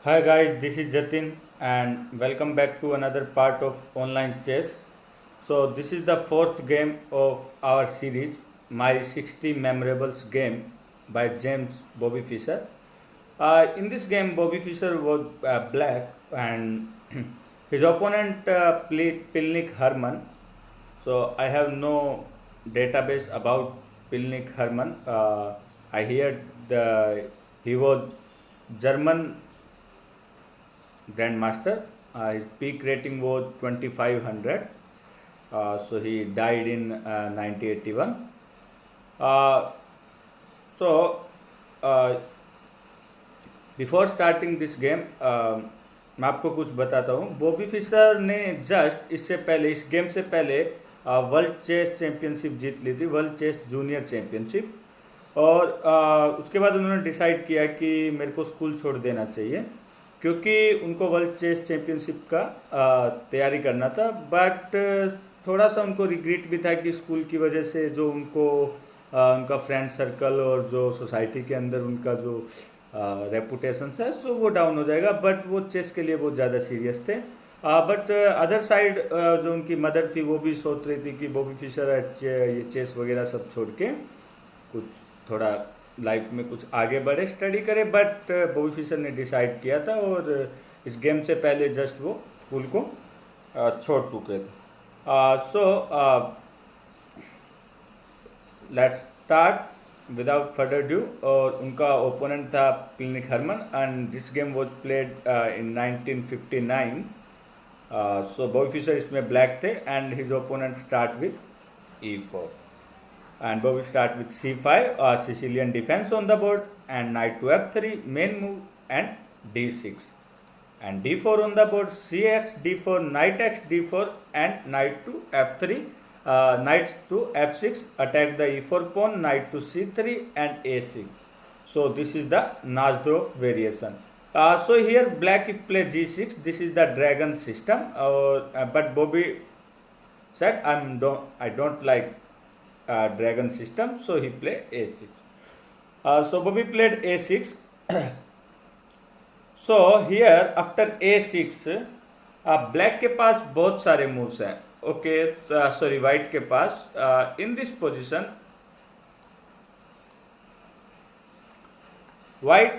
Hi guys, this is Jatin and welcome back to another part of online chess. So this is the fourth game of our series, My 60 Memorables game by James Bobby Fischer. In this game, Bobby Fischer was black and his opponent played Pilnik Herman. So I have no database about Pilnik Herman. I heard he was German grandmaster. His peak rating was 2500. So he died in 1981. Uh, so uh, before starting this game मैं आपको कुछ बताता हूँ. Bobby Fischer ने just इससे पहले, इस game से पहले, वर्ल्ड चेस चैंपियनशिप जीत ली थी, वर्ल्ड चेस जूनियर चैंपियनशिप. और उसके बाद उन्होंने डिसाइड किया कि मेरे को स्कूल छोड़ देना चाहिए क्योंकि उनको वर्ल्ड चेस चैंपियनशिप का तैयारी करना था. बट थोड़ा सा उनको रिग्रेट भी था कि स्कूल की वजह से जो उनको उनका फ्रेंड सर्कल और जो सोसाइटी के अंदर उनका जो रेपुटेशन है सो वो डाउन हो जाएगा. बट वो चेस के लिए बहुत ज़्यादा सीरियस थे. बट अदर साइड जो उनकी मदर थी वो भी सोच रही थी कि बॉबी फिशर ये चेस वगैरह सब छोड़ के कुछ थोड़ा लाइफ में कुछ आगे बढ़े, स्टडी करे. बट बॉबी फिशर ने डिसाइड किया था और इस गेम से पहले जस्ट वो स्कूल को छोड़ चुके थे. So let's start without further due. और उनका ओपोनेंट था Pilnik Herman and this game was played in 1959. So Bobby Fischer इसमें ब्लैक थे and his opponent start with E4. And Bobby start with c5, Sicilian defense on the board, and knight to f3, main move, and d6, and d4 on the board, cx, d4, knight x, d4, and knight to f3, knight to f6, attack the e4 pawn, knight to c3, and a6. So this is the Nazdorf variation. So here black play g6. This is the dragon system. But Bobby said I don't like dragon system, so he played a6. So Bobby played a6. So here after a6, black के पास बहुत सारे moves हैं. Okay, sorry, white के पास in this position white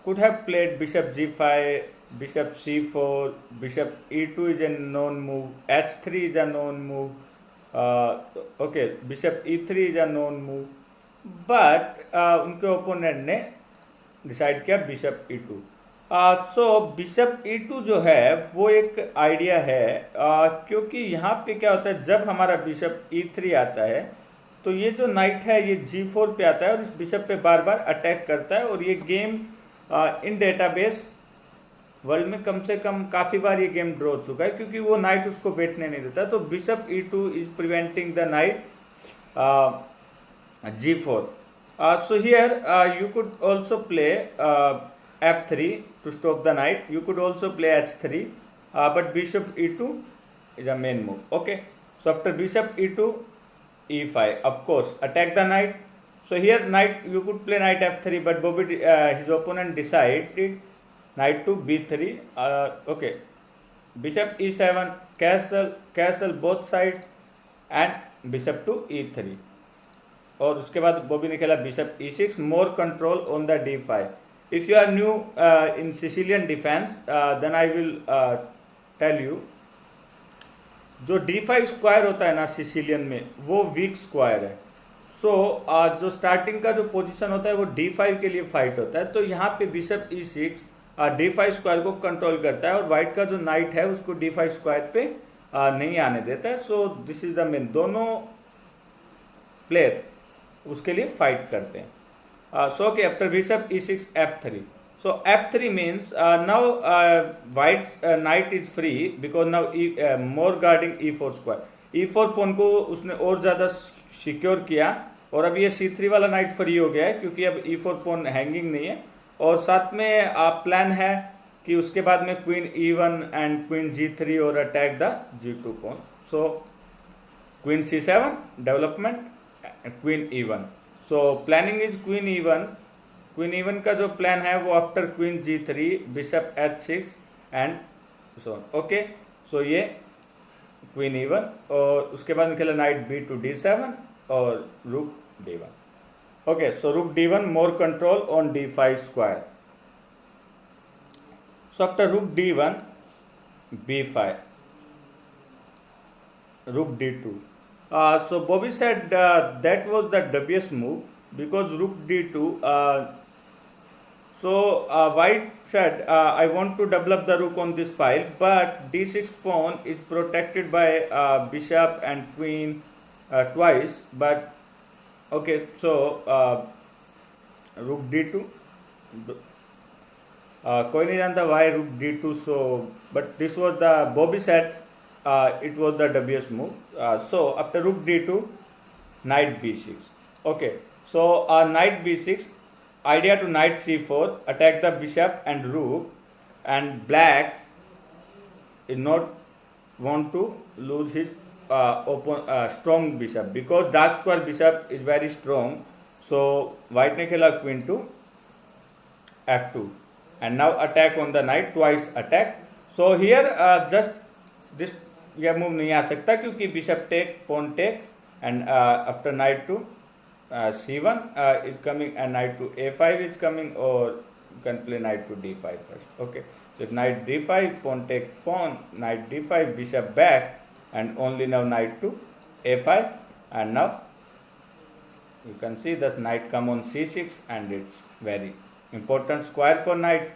could have played bishop g5, bishop c4, bishop e2 is a known move, h3 is a known move, okay, bishop e3 is a known move. But उनके opponent ने decide किया bishop e2. सो bishop e2 जो है वो एक idea है, क्योंकि यहाँ पे क्या होता है, जब हमारा बिशप e3 आता है तो ये जो नाइट है ये g4 पे आता है और इस बिशप पे बार बार अटैक करता है. और ये गेम इन डेटाबेस वर्ल्ड में कम से कम काफ़ी बार ये गेम ड्रॉ हो चुका है क्योंकि वो नाइट उसको बैठने नहीं देता. तो bishop e2 is preventing the night g4. So here you could also play f3 to stop the knight. You could also play h3, but bishop e2 is a main move. Okay, so after bishop e2, e5, of course attack the knight. So here knight, you could play knight f3, but Bobby his opponent decided knight to b3. Okay, bishop e7, castle both sides, and bishop to e3. और उसके बाद Bobby ने खेला bishop e6, more control on the d5. If you are new in Sicilian defence then I will tell you, जो d5 square होता है ना Sicilian में, वो वीक स्क्वायर है. सो जो स्टार्टिंग का जो पोजीशन होता है वो d5 के लिए फाइट होता है. तो यहाँ पे बिशप e6 d5 स्क्वायर को कंट्रोल करता है और वाइट का जो नाइट है उसको d5 स्क्वायर पे नहीं आने देता है. So this is the main, दोनों प्लेयर उसके लिए फाइट करते हैं. So okay, after bishop e6 f3. सो f3 means now white's knight is free because now more guarding e4 square. e4 pawn को उसने और ज़्यादा सिक्योर किया और अब ये c3 वाला नाइट फ्री हो गया है क्योंकि अब e4 पोन हैंगिंग नहीं है. और साथ में प्लान है कि उसके बाद में queen e1 and queen g3 और attack the g2 pawn. So queen c7 development, queen e1. So planning is queen e1, queen e one का जो प्लान है वो after queen G3 bishop H6 and so on. Okay, so ये queen even और उसके बाद खेला नाइट B to D7 और रुक D1। Okay, so rook D1 more control on D5 square. So after rook D1, B5, rook D2. So Bobby said that was the dubious move because rook D2. White said I want to develop the rook on this file, but D6 pawn is protected by bishop and queen twice. But okay, so rook D2. कोई नहीं जानता why rook D2. So but this was the Bobby said it was the dubious move. So after rook D2, knight B6. Okay, so knight B6, idea to knight C4, attack the bishop and rook, and black is not want to lose his strong bishop because dark square bishop is very strong. So white ने खेला queen to F2 and now attack on the knight, twice attack. So here just this यह move नहीं आ सकता क्योंकि bishop take, pawn take, and after knight to C1 is coming and knight to A5 is coming, or you can play knight to D5 first. Okay, so if knight D5, pawn take pawn, knight D5, bishop back, and only now knight to A5, and now you can see this knight come on C6 and it's very important square for knight.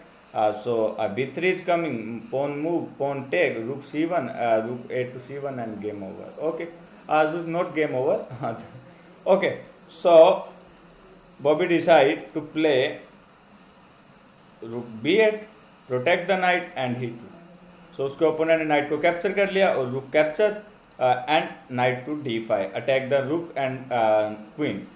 So B3 is coming, pawn move, pawn take, rook C1, rook A to C1 and game over. Okay, this is not game over. Okay, so Bobby decide to play rook B8, protect the knight and he too. So उसके opponent ने knight को capture कर लिया और rook capture and knight to D5, attack the rook and queen.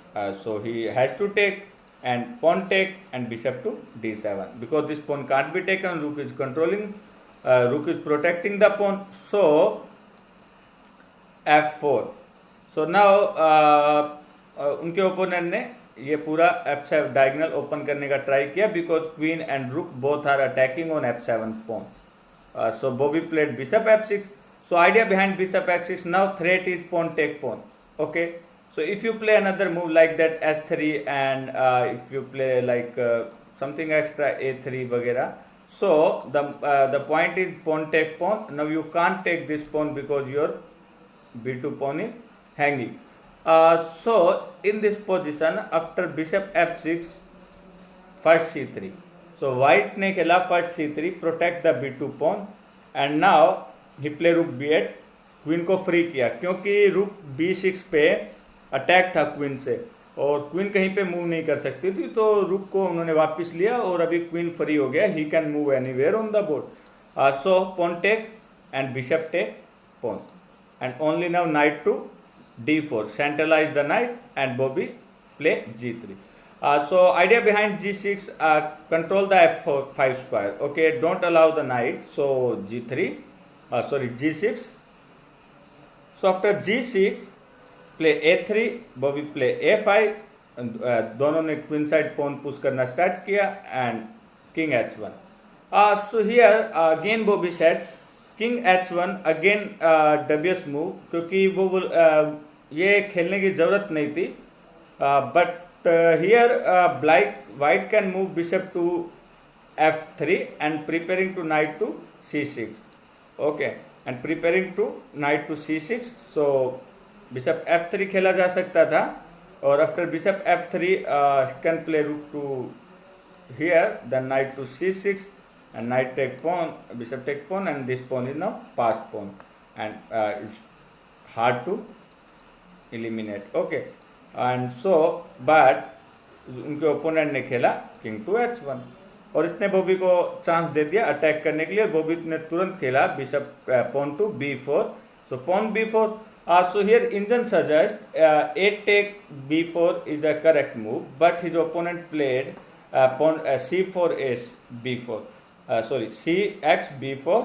So he has to take and pawn take and bishop to D7 because this pawn can't be taken. Rook is controlling, rook is protecting the pawn. So F4. So now उनके opponent ने ये पूरा F7 diagonal open करने का try किया because queen and rook both are attacking on F7 pawn. So Bobby played bishop F6. So idea behind bishop F6, now threat is pawn take pawn. Okay, so if you play another move like that S3 and if you play like something extra A3 वगैरह, so the point is pawn take pawn. Now you can't take this pawn because your B2 pawn is hanging. So in this position after bishop F6, first C3. So white ने खेला first C3, protect the B2 pawn, and now he play rook B8, queen को free किया क्योंकि रुक B6 पे attack था queen से और क्वीन कहीं पे मूव नहीं कर सकती थी, तो रुक को उन्होंने वापस लिया और अभी क्वीन फ्री हो गया. He can move anywhere on the board. So pawn take and bishop take pawn and only now knight to D4, centralize the knight and Bobby play G3. So idea behind G6, control the F5 square. Okay, don't allow the knight. So G3, G6. So after G6, play A3, Bobby play A5. दोनों ने queen side pawn push करना start किया and King H1. So here again Bobby said King H1 again dubious move क्योंकि वो ये खेलने की जरूरत नहीं थी. But here white can move bishop to F3 and preparing to knight to C6. Okay, and preparing to knight to C6. So bishop F3 खेला जा सकता था और after bishop F3 can play rook to here, then knight to C6 and knight take pawn, bishop take pawn, and this pawn is now passed pawn and it's hard to eliminate. Okay, and so but उनके opponent ने खेला king to H1 और इसने बॉबी को chance दे दिया attack करने के लिए. बॉबी ने तुरंत खेला bishop pawn to B4. So pawn B4. So here Indian suggest A take B4 is a correct move, but his opponent played pawn C4 B4. CX B4.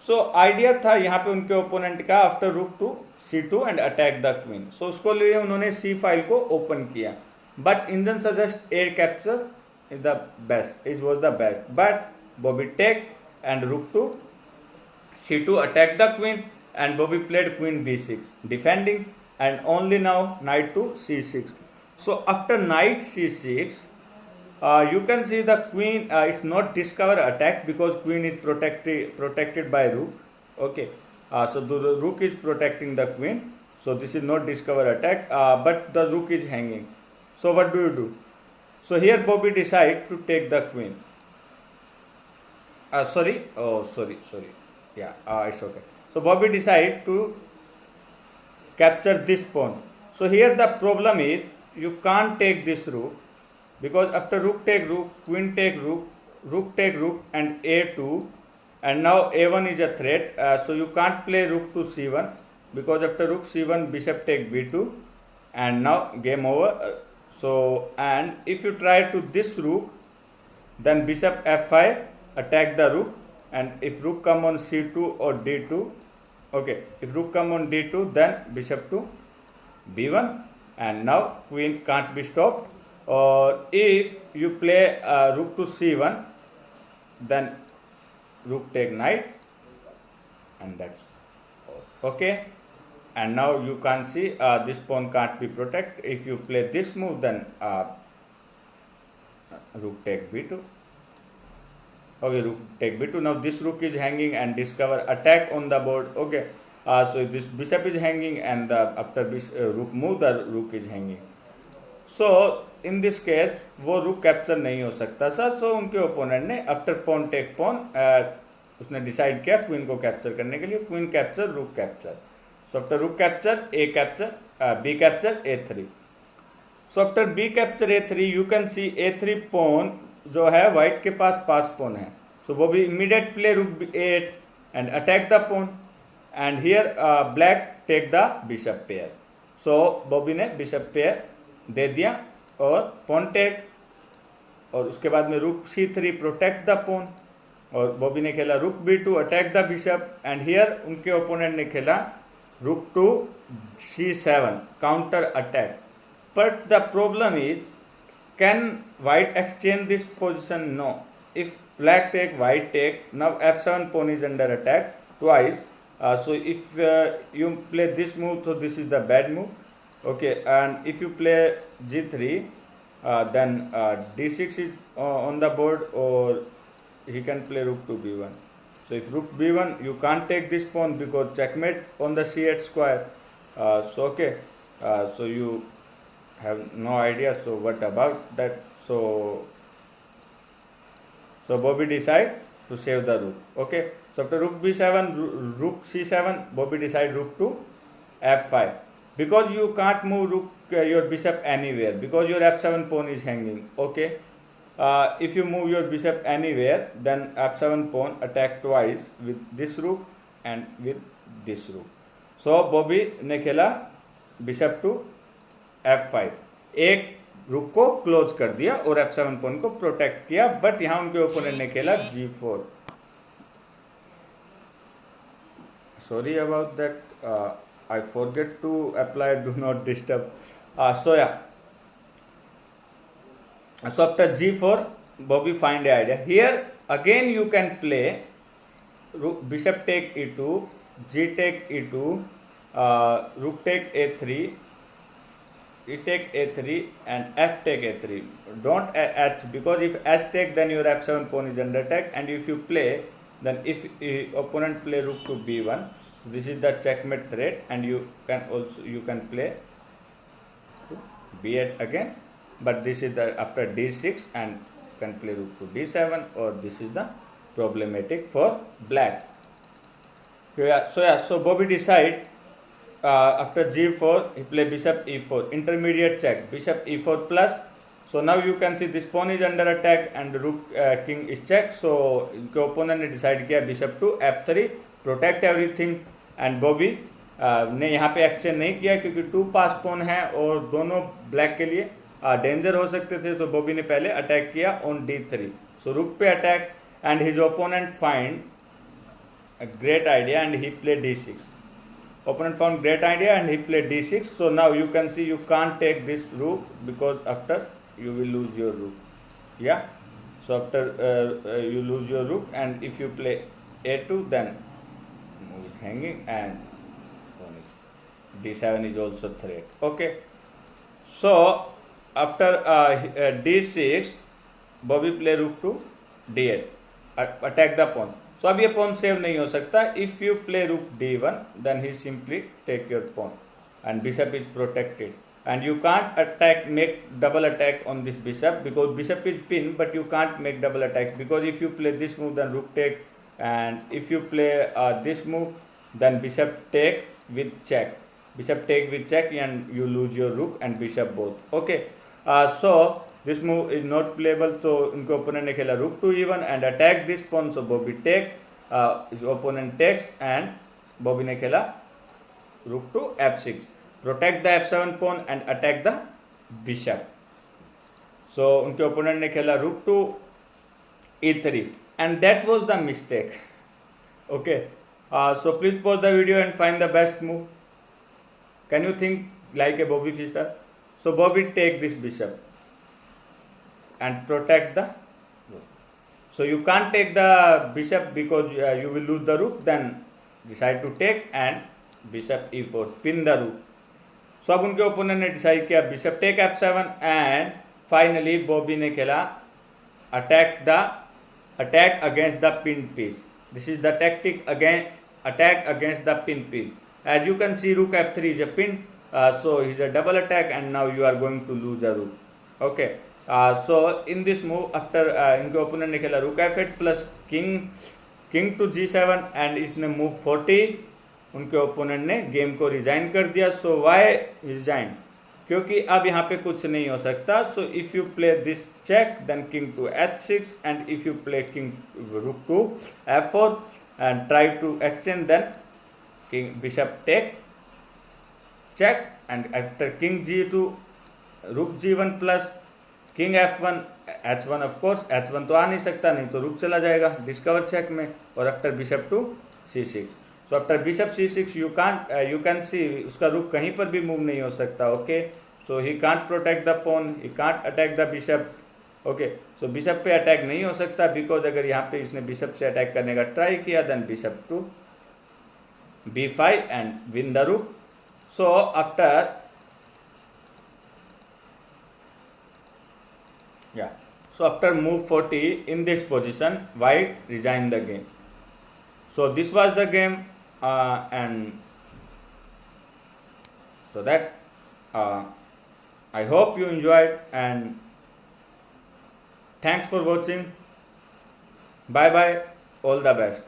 So idea था यहाँ पे उनके ओपोनेंट का after rook to C2 and attack the queen. So उसको लिए उन्होंने C file को open किया, but Indian suggest A capture the best, but Bobby take and rook to c2 attack the queen, and Bobby played queen b6 defending, and only now knight to c6. So after knight c6, you can see the queen is not discover attack because queen is protected by rook. Okay, so the rook is protecting the queen, so this is not discover attack, but the rook is hanging. So what do? So here Bobby decide to take the queen. Sorry. Yeah, it's okay. So Bobby decide to capture this pawn. So here the problem is you can't take this rook, because after rook take rook, queen take rook, rook take rook, and a2, and now a1 is a threat. So you can't play rook to c1, because after rook c1 bishop take b2, and now game over. So and if you try to this rook, then bishop f5 attack the rook, and if rook come on c2 or d2, okay, if rook come on d2, then bishop to b1, and now queen can't be stopped. Or if you play rook to c1, then rook take knight, and that's okay. And now you can see this pawn can't be protected. If you play this move, then rook take b2. Okay, rook take b2. Now this rook is hanging and discover attack on the board. Okay, so this bishop is hanging, and after rook move, the rook is hanging. So in this case वो rook capture नहीं हो सकता sir. So उनके opponent ने after pawn take pawn उसने decide किया queen को capture करने के लिए, queen capture rook capture. So after rook capture, a capture, b capture, a3. So after b capture a3, you can see a3 pawn जो है white के पास pass pawn है. So वो भी immediate play rook b8 and attack the pawn, and here black take the bishop pair. So Bobby ने bishop pair दे दिया और pawn take, और उसके बाद में rook c3 protect the pawn, और बॉबी ने खेला rook b2 attack the bishop, and here उनके opponent ने खेला rook to c7 counter attack. But the problem is, can white exchange this position? No. If black take, white take, now f7 pawn is under attack twice. So if you play this move, so this is the bad move. Okay, and if you play g3, then d6 is on the board, or he can play rook to b1. So if rook b1, you can't take this pawn because checkmate on the c8 square. So okay, so you have no idea. So what about that? So Bobby decide to save the rook. Okay, so after rook b7, rook c7, Bobby decide rook to f5, because you can't move rook your bishop anywhere, because your f7 pawn is hanging. Okay, if you move your bishop anywhere, then f7 pawn attack twice with this rook and with this rook. So Bobby ने खेला bishop to f5, एक रुक को close कर दिया और f7 pawn को protect किया, बट यहां उनके ओपोनेंट ने खेला g4. Sorry about that, I forget to apply do not disturb. So after g4, Bobby find an idea. Here again you can play bishop take e2, g take e2, rook take a3, e take a3, and f take a3. Don't h, because if h take, then your f7 pawn is under attack, and if you play, then if opponent play rook to b1, so this is the checkmate threat, and you can play b8 again, but this is the after d6, and you can play rook to d7, or this is the problematic for black. So Bobby decide after g4 he play bishop e4, intermediate check, bishop e4 plus. So now you can see this pawn is under attack and rook king is check. So इनके opponent ने decide किया bishop to f3, protect everything, and Bobby ने यहाँ पे exchange नहीं किया क्योंकि to pass pawn है और दोनों ब्लैक के लिए डेंजर हो सकते थे. सो बॉबी ने पहले अटैक किया ऑन d3. सो रुक पे attack, and his opponent find a great idea and he played d6. Opponent found great idea and he played d6. So now you can see you can't take this rook, because after you will lose your rook. Yeah. So after you lose your rook, and if you play a2, then move is hanging, and pawn is d7 is also threat. Okay. So after d6, Bobby play rook to d8, attack the pawn. So अब ये pawn save नहीं हो सकता. If you play rook d1, then he simply take your pawn and bishop is protected, and you can't attack, make double attack on this bishop, because bishop is pinned, but you can't make double attack, because if you play this move, then rook take, and if you play this move, then bishop take with check, bishop take with check, and you lose your rook and bishop both. Okay. So this move is not playable. So उनके opponent ने खेला rook to e1 and attack this pawn, so Bobby take, his opponent takes, and Bobby ने खेला rook to f6, protect the f7 pawn and attack the bishop. So उनके opponent ने खेला rook to e3, and that was the mistake. Okay. So please pause the video and find the best move. Can you think like a Bobby Fischer? So Bobby take this bishop and protect the. So you can't take the bishop because you will lose the rook. Then decide to take and bishop e4, pin the rook. So अब उनके opponent ने decide किया bishop take f7, and finally Bobby ने खेला attack against the pinned piece. This is the tactic, again attack against the pinned piece. As you can see, rook f3 is a pin, so it's a double attack, and now you are going to lose a rook. Okay. So in this move, after इनके opponent ने खेला rook f8 plus king to g7, and इसने move 40, उनके opponent ने game को resign कर दिया. So why resign? क्योंकि अब यहाँ पे कुछ नहीं हो सकता. So if you play this check, then king to h6, and if you play king rook to f4 and try to extend, then king bishop take check, and after king g2, rook g1 plus king f1 h1. Of course h1 तो आ नहीं सकता, नहीं तो रुक चला जाएगा discover check में. और after bishop to c6. So after bishop c6 you can see उसका रुक कहीं पर भी मूव नहीं हो सकता. Okay. So he can't protect the pawn, he can't attack the bishop. Okay. So bishop पे अटैक नहीं हो सकता, बिकॉज अगर यहाँ पे इसने बिशप से अटैक करने का ट्राई किया, then bishop to b5 and win the rook. So after So after move 40, in this position, white resigned the game. So this was the game, and so that I hope you enjoyed, and thanks for watching. Bye bye, all the best.